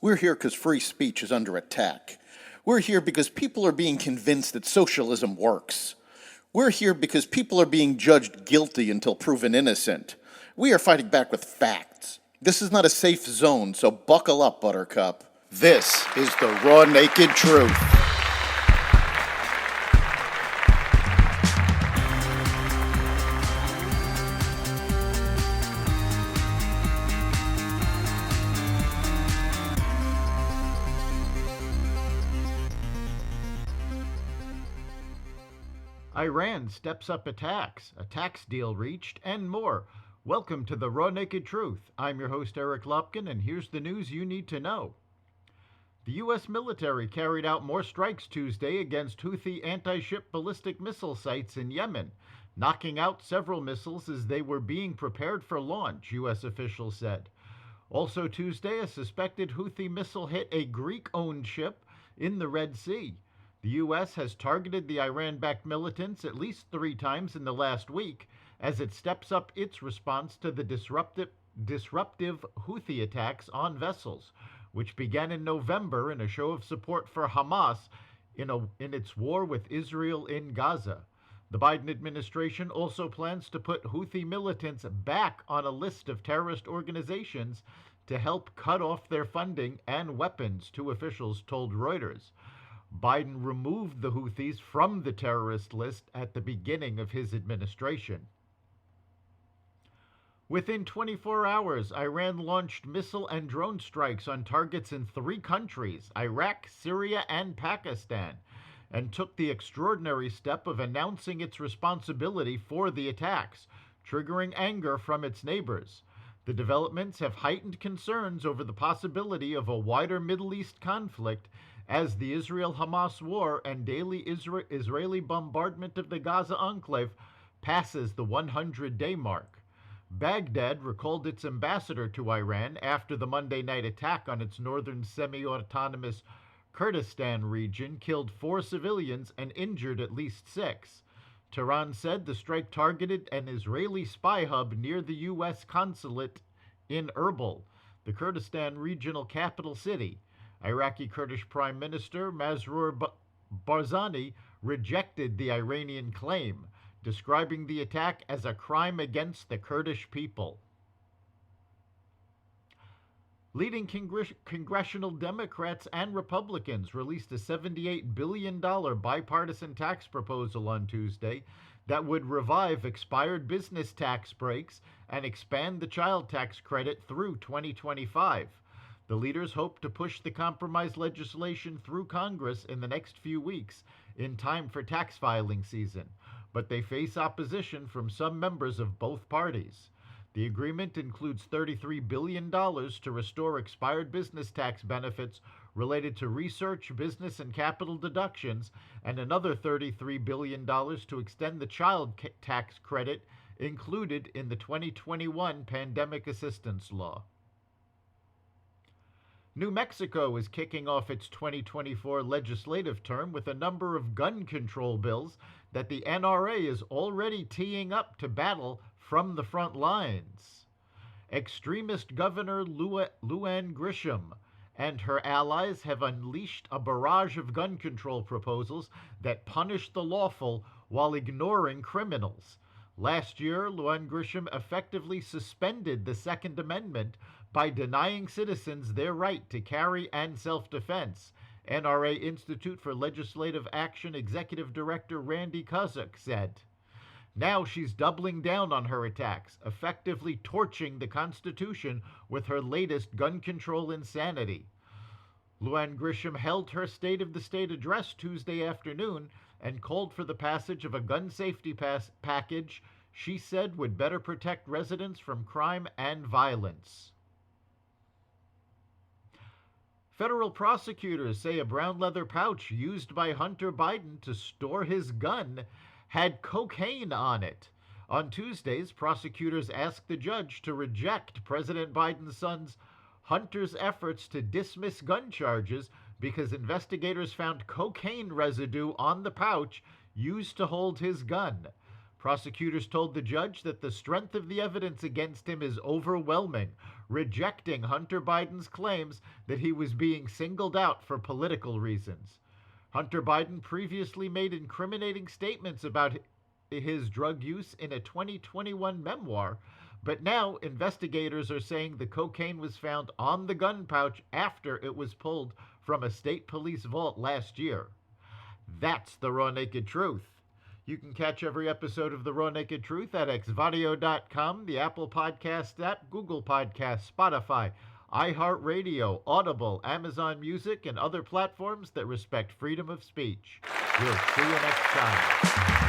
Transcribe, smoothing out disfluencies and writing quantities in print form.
We're here because free speech is under attack. We're here because people are being convinced that socialism works. We're here because people are being judged guilty until proven innocent. We are fighting back with facts. This is not a safe zone, so buckle up, Buttercup. This is the raw, naked truth. Iran steps up attacks, a tax deal reached, and more. Welcome to the Raw Naked Truth. I'm your host, Eric Lupkin, and here's the news you need to know. The U.S. military carried out more strikes Tuesday against Houthi anti-ship ballistic missile sites in Yemen, knocking out several missiles as they were being prepared for launch, U.S. officials said. Also Tuesday, a suspected Houthi missile hit a Greek-owned ship in the Red Sea. The U.S. has targeted the Iran-backed militants at least 3 times in the last week as it steps up its response to the disruptive Houthi attacks on vessels, which began in November in a show of support for Hamas in its war with Israel in Gaza. The Biden administration also plans to put Houthi militants back on a list of terrorist organizations to help cut off their funding and weapons, 2 officials told Reuters. Biden removed the Houthis from the terrorist list at the beginning of his administration. Within 24 hours, Iran launched missile and drone strikes on targets in 3 countries, Iraq, Syria, and Pakistan, and took the extraordinary step of announcing its responsibility for the attacks, triggering anger from its neighbors. The developments have heightened concerns over the possibility of a wider Middle East conflict as the Israel-Hamas war and daily Israeli bombardment of the Gaza enclave passes the 100-day mark. Baghdad recalled its ambassador to Iran after the Monday night attack on its northern semi-autonomous Kurdistan region killed 4 civilians and injured at least 6. Tehran said the strike targeted an Israeli spy hub near the U.S. consulate in Erbil, the Kurdistan regional capital city. Iraqi Kurdish Prime Minister Masroor Barzani rejected the Iranian claim, describing the attack as a crime against the Kurdish people. Leading congressional Democrats and Republicans released a $78 billion bipartisan tax proposal on Tuesday that would revive expired business tax breaks and expand the child tax credit through 2025. The leaders hope to push the compromise legislation through Congress in the next few weeks in time for tax filing season, but they face opposition from some members of both parties. The agreement includes $33 billion to restore expired business tax benefits related to research, business, and capital deductions, and another $33 billion to extend the child tax credit included in the 2021 Pandemic Assistance Law. New Mexico is kicking off its 2024 legislative term with a number of gun control bills that the NRA is already teeing up to battle from the front lines. Extremist Governor Luann Grisham and her allies have unleashed a barrage of gun control proposals that punish the lawful while ignoring criminals. Last year, Luann Grisham effectively suspended the Second Amendment by denying citizens their right to carry and self-defense, NRA Institute for Legislative Action Executive Director Randy Kozuk said. Now she's doubling down on her attacks, effectively torching the Constitution with her latest gun control insanity. Luann Grisham held her State of the State address Tuesday afternoon and called for the passage of a gun safety package she said would better protect residents from crime and violence. Federal prosecutors say a brown leather pouch used by Hunter Biden to store his gun had cocaine on it. On Tuesdays, prosecutors asked the judge to reject President Biden's son's Hunter's efforts to dismiss gun charges because investigators found cocaine residue on the pouch used to hold his gun. Prosecutors told the judge that the strength of the evidence against him is overwhelming, rejecting Hunter Biden's claims that he was being singled out for political reasons. Hunter Biden previously made incriminating statements about his drug use in a 2021 memoir, but now investigators are saying the cocaine was found on the gun pouch after it was pulled from a state police vault last year. That's the Raw Naked Truth. You can catch every episode of The Raw Naked Truth at xvadio.com, the Apple Podcast app, Google Podcasts, Spotify, iHeartRadio, Audible, Amazon Music, and other platforms that respect freedom of speech. We'll see you next time.